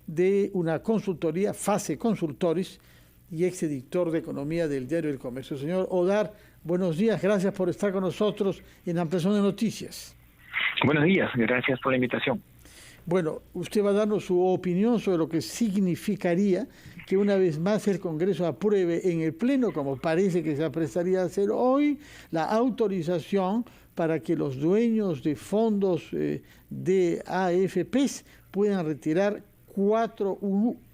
de una consultoría, Fase Consultores, y ex editor de Economía del Diario El Comercio. Señor Odar, buenos días, gracias por estar con nosotros en Ampliación de Noticias. Buenos días, gracias por la invitación. Bueno, usted va a darnos su opinión sobre lo que significaría que una vez más el Congreso apruebe en el Pleno, como parece que se aprestaría a hacer hoy, la autorización para que los dueños de fondos de AFPs puedan retirar 4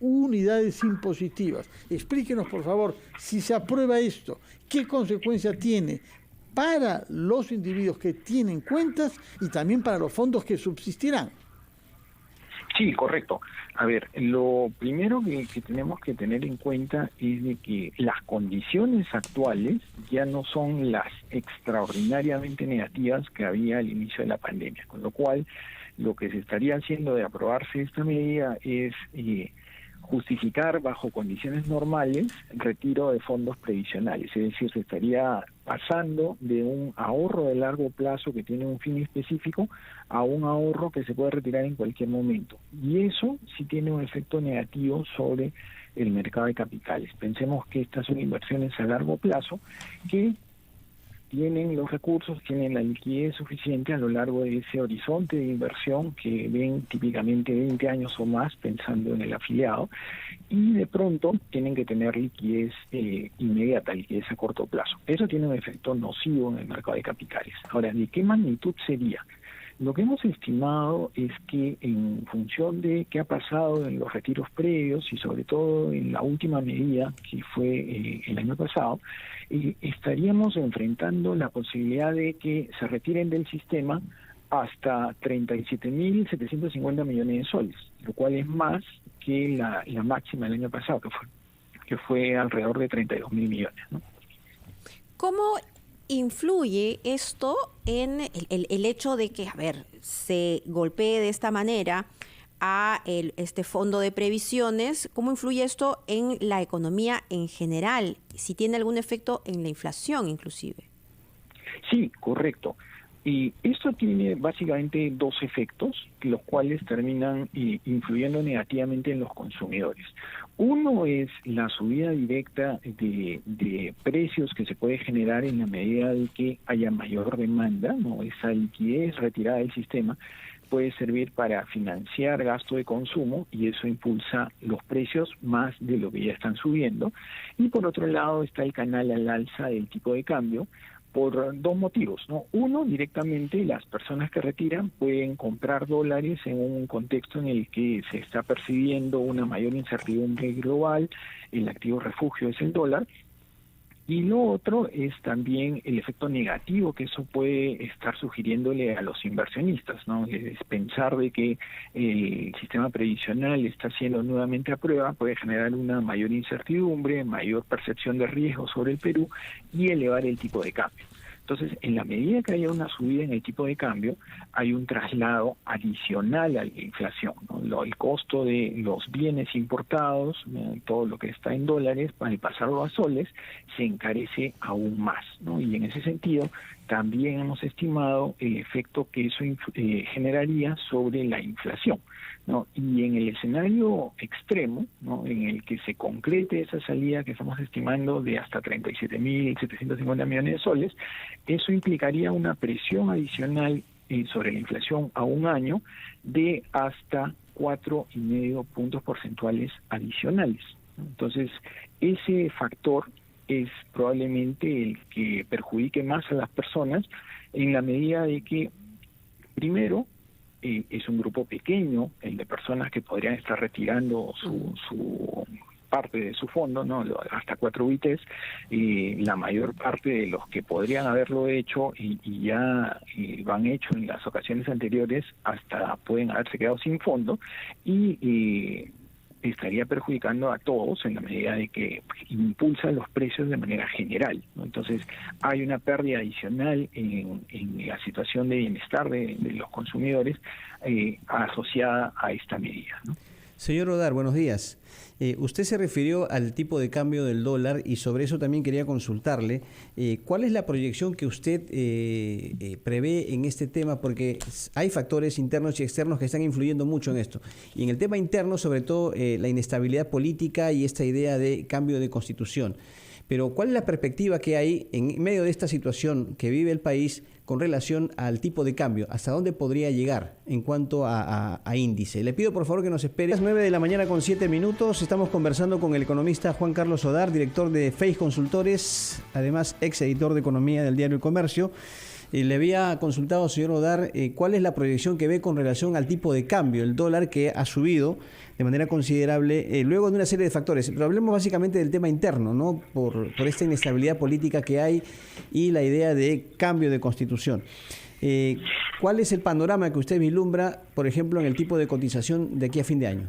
unidades impositivas. Explíquenos, por favor, si se aprueba esto, ¿qué consecuencia tiene para los individuos que tienen cuentas y también para los fondos que subsistirán? Sí, correcto. A ver, lo primero que tenemos que tener en cuenta es de que las condiciones actuales ya no son las extraordinariamente negativas que había al inicio de la pandemia, con lo cual lo que se estaría haciendo de aprobarse esta medida es justificar bajo condiciones normales retiro de fondos previsionales, es decir, se estaría pasando de un ahorro de largo plazo que tiene un fin específico a un ahorro que se puede retirar en cualquier momento. Y eso sí tiene un efecto negativo sobre el mercado de capitales. Pensemos que estas son inversiones a largo plazo que tienen los recursos, tienen la liquidez suficiente a lo largo de ese horizonte de inversión que ven típicamente 20 años o más pensando en el afiliado, y de pronto tienen que tener liquidez inmediata, liquidez a corto plazo. Eso tiene un efecto nocivo en el mercado de capitales. Ahora, ¿de qué magnitud sería? Lo que hemos estimado es que en función de qué ha pasado en los retiros previos y sobre todo en la última medida que fue el año pasado, estaríamos enfrentando la posibilidad de que se retiren del sistema hasta 37.750 millones de soles, lo cual es más que la máxima del año pasado, que fue alrededor de 32.000 millones, ¿no? ¿Cómo influye esto en el hecho de que, se golpee de esta manera a este fondo de previsiones? ¿Cómo influye esto en la economía en general? Si tiene algún efecto en la inflación, inclusive. Sí, correcto. Y esto tiene básicamente dos efectos, los cuales terminan influyendo negativamente en los consumidores. Uno es la subida directa de precios que se puede generar en la medida de que haya mayor demanda, ¿no? Esa liquidez retirada del sistema puede servir para financiar gasto de consumo y eso impulsa los precios más de lo que ya están subiendo. Y por otro lado está el canal al alza del tipo de cambio, por dos motivos, ¿no? Uno, directamente las personas que retiran pueden comprar dólares en un contexto en el que se está percibiendo una mayor incertidumbre global, el activo refugio es el dólar, y lo otro es también el efecto negativo que eso puede estar sugiriéndole a los inversionistas, ¿no? Es pensar de que el sistema previsional está siendo nuevamente a prueba, puede generar una mayor incertidumbre, mayor percepción de riesgo sobre el Perú y elevar el tipo de cambio. Entonces, en la medida que haya una subida en el tipo de cambio, hay un traslado adicional a la inflación, ¿no? El costo de los bienes importados, todo lo que está en dólares, al pasarlo a soles, se encarece aún más, ¿no? Y en ese sentido, también hemos estimado el efecto que eso generaría sobre la inflación, ¿no? Y en el escenario extremo, ¿no?, en el que se concrete esa salida que estamos estimando de hasta 37.750 millones de soles, eso implicaría una presión adicional sobre la inflación a un año de hasta 4,5 puntos porcentuales adicionales. Entonces, ese factor es probablemente el que perjudique más a las personas en la medida de que, primero, es un grupo pequeño, el de personas que podrían estar retirando su parte de su fondo, ¿no?, hasta 4 UITs, la mayor parte de los que podrían haberlo hecho y ya lo han hecho en las ocasiones anteriores, hasta pueden haberse quedado sin fondo y estaría perjudicando a todos en la medida de que impulsa los precios de manera general, ¿no? Entonces hay una pérdida adicional en la situación de bienestar de los consumidores asociada a esta medida, ¿no? Señor Odar, buenos días. Usted se refirió al tipo de cambio del dólar y sobre eso también quería consultarle. ¿Cuál es la proyección que usted prevé en este tema? Porque hay factores internos y externos que están influyendo mucho en esto. Y en el tema interno, sobre todo, la inestabilidad política y esta idea de cambio de constitución. Pero ¿cuál es la perspectiva que hay en medio de esta situación que vive el país con relación al tipo de cambio? ¿Hasta dónde podría llegar en cuanto a índice? Le pido por favor que nos espere. A las 9 de la mañana con 7 minutos estamos conversando con el economista Juan Carlos Odar, director de FEIS Consultores, además ex editor de Economía del diario El Comercio. Le había consultado, señor Odar, cuál es la proyección que ve con relación al tipo de cambio, el dólar que ha subido de manera considerable luego de una serie de factores. Pero hablemos básicamente del tema interno, ¿no? Por esta inestabilidad política que hay y la idea de cambio de constitución. ¿Cuál es el panorama que usted vislumbra, por ejemplo, en el tipo de cotización de aquí a fin de año?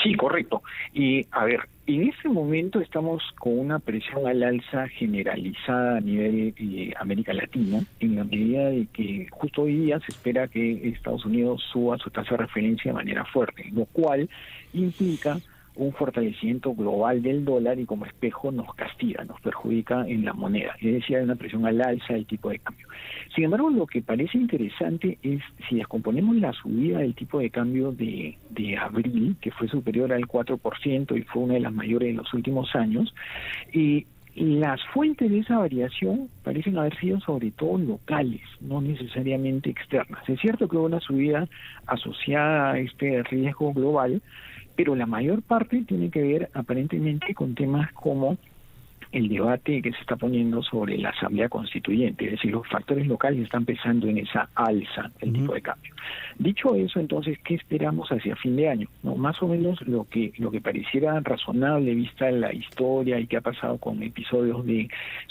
Sí, correcto. Y a ver, en este momento estamos con una presión al alza generalizada a nivel América Latina, en la medida de que justo hoy día se espera que Estados Unidos suba su tasa de referencia de manera fuerte, lo cual implica un fortalecimiento global del dólar y como espejo nos castiga, nos perjudica en la moneda. Es decir, hay una presión al alza del tipo de cambio. Sin embargo, lo que parece interesante es si descomponemos la subida del tipo de cambio de abril, que fue superior al 4% y fue una de las mayores de los últimos años, las fuentes de esa variación parecen haber sido sobre todo locales, no necesariamente externas. Es cierto que hubo una subida asociada a este riesgo global, pero la mayor parte tiene que ver aparentemente con temas como el debate que se está poniendo sobre la Asamblea Constituyente, es decir, los factores locales están pesando en esa alza del tipo de cambio. Dicho eso, entonces, ¿qué esperamos hacia fin de año? No, más o menos lo que pareciera razonable vista la historia y qué ha pasado con episodios de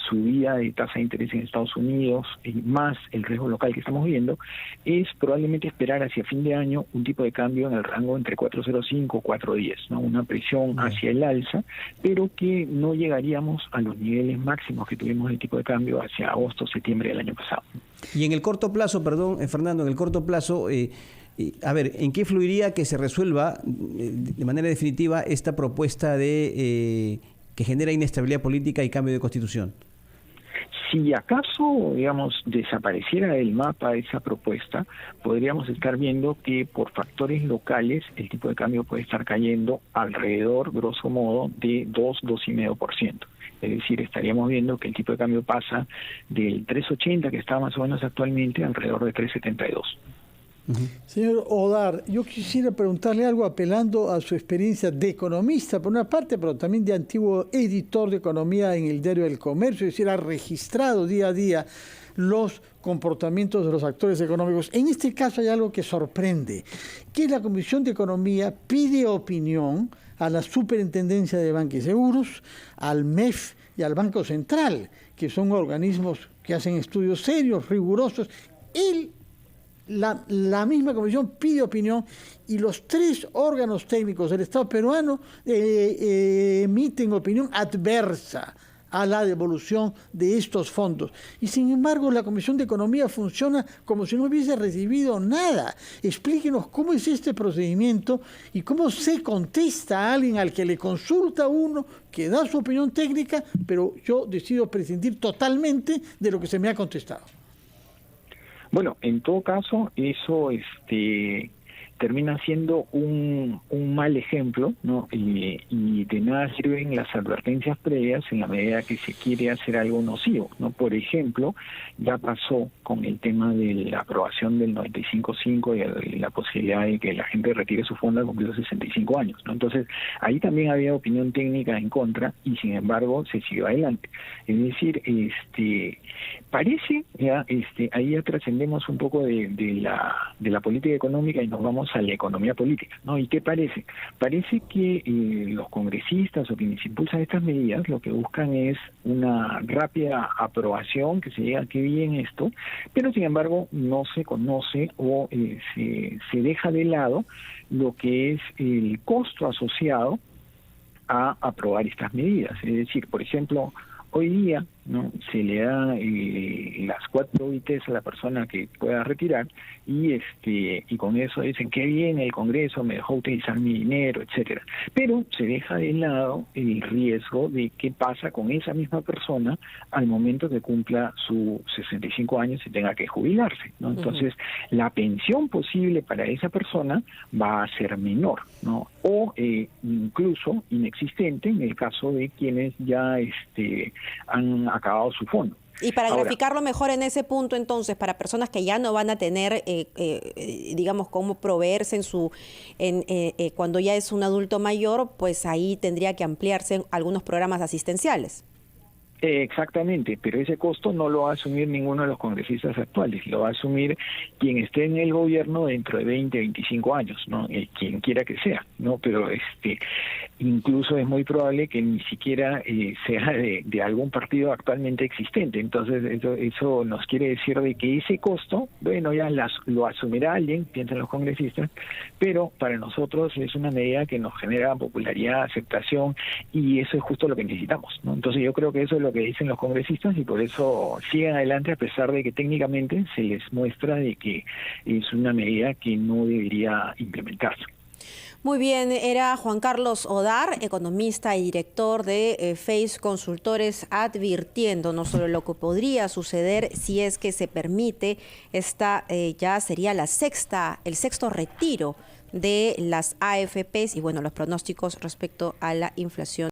subida de tasa de interés en Estados Unidos y más el riesgo local que estamos viendo, es probablemente esperar hacia fin de año un tipo de cambio en el rango entre 4.05 y 4.10, ¿no? Una presión hacia el alza, pero que no llegaríamos a los niveles máximos que tuvimos de tipo de cambio hacia agosto, septiembre del año pasado. Y en el corto plazo, perdón, Fernando, en el corto plazo, a ver, ¿en qué influiría que se resuelva de manera definitiva esta propuesta de que genera inestabilidad política y cambio de constitución? Si acaso, digamos, desapareciera del mapa esa propuesta, podríamos estar viendo que por factores locales el tipo de cambio puede estar cayendo alrededor, grosso modo, de 2,5%. Es decir, estaríamos viendo que el tipo de cambio pasa del 3.80 que está más o menos actualmente alrededor de 3.72. Señor Odar, yo quisiera preguntarle algo apelando a su experiencia de economista, por una parte, pero también de antiguo editor de economía en el diario El Comercio, es decir, ha registrado día a día los comportamientos de los actores económicos. En este caso hay algo que sorprende, que la Comisión de Economía pide opinión a la Superintendencia de Banca y Seguros, al MEF y al Banco Central, que son organismos que hacen estudios serios, rigurosos. La misma comisión pide opinión y los tres órganos técnicos del Estado peruano emiten opinión adversa a la devolución de estos fondos. Y sin embargo, la Comisión de Economía funciona como si no hubiese recibido nada. Explíquenos cómo es este procedimiento y cómo se contesta a alguien al que le consulta a uno, que da su opinión técnica, pero yo decido prescindir totalmente de lo que se me ha contestado. Bueno, en todo caso, eso termina siendo un mal ejemplo, ¿no? Y de nada sirven las advertencias previas en la medida que se quiere hacer algo nocivo, ¿no? Por ejemplo, ya pasó con el tema de la aprobación del 95.5 y la posibilidad de que la gente retire su fondo al cumplir los 65 años, ¿no? Entonces, ahí también había opinión técnica en contra y sin embargo se siguió adelante. Es decir, parece, ya, ahí ya trascendemos un poco de la política económica y nos vamos a la economía política, ¿no? ¿Y qué parece? Parece que los congresistas o quienes impulsan estas medidas lo que buscan es una rápida aprobación, que se diga qué bien esto, pero sin embargo no se conoce o se deja de lado lo que es el costo asociado a aprobar estas medidas. Es decir, por ejemplo, hoy día ¿no? Se le da las 4 OITs a la persona que pueda retirar y con eso dicen qué bien el Congreso me dejó utilizar mi dinero, etcétera. Pero se deja de lado el riesgo de qué pasa con esa misma persona al momento que cumpla sus 65 años y tenga que jubilarse, ¿no? Entonces, la pensión posible para esa persona va a ser menor, ¿no? O incluso inexistente en el caso de quienes ya han acabado su fondo. Y para Ahora, graficarlo mejor en ese punto, entonces, para personas que ya no van a tener, digamos, cómo proveerse cuando ya es un adulto mayor, pues ahí tendría que ampliarse algunos programas asistenciales. Exactamente, pero ese costo no lo va a asumir ninguno de los congresistas actuales, lo va a asumir quien esté en el gobierno dentro de 20, 25 años, ¿no? Quien quiera que sea, ¿no? Pero incluso es muy probable que ni siquiera sea de algún partido actualmente existente. Entonces eso nos quiere decir de que ese costo, bueno, ya lo asumirá alguien, piensan los congresistas, pero para nosotros es una medida que nos genera popularidad, aceptación, y eso es justo lo que necesitamos, ¿no? Entonces yo creo que eso es lo que dicen los congresistas y por eso siguen adelante a pesar de que técnicamente se les muestra de que es una medida que no debería implementarse. Muy bien, era Juan Carlos Odar, economista y director de FACE Consultores, advirtiéndonos sobre lo que podría suceder si es que se permite ya sería el sexto retiro de las AFPs y bueno, los pronósticos respecto a la inflación.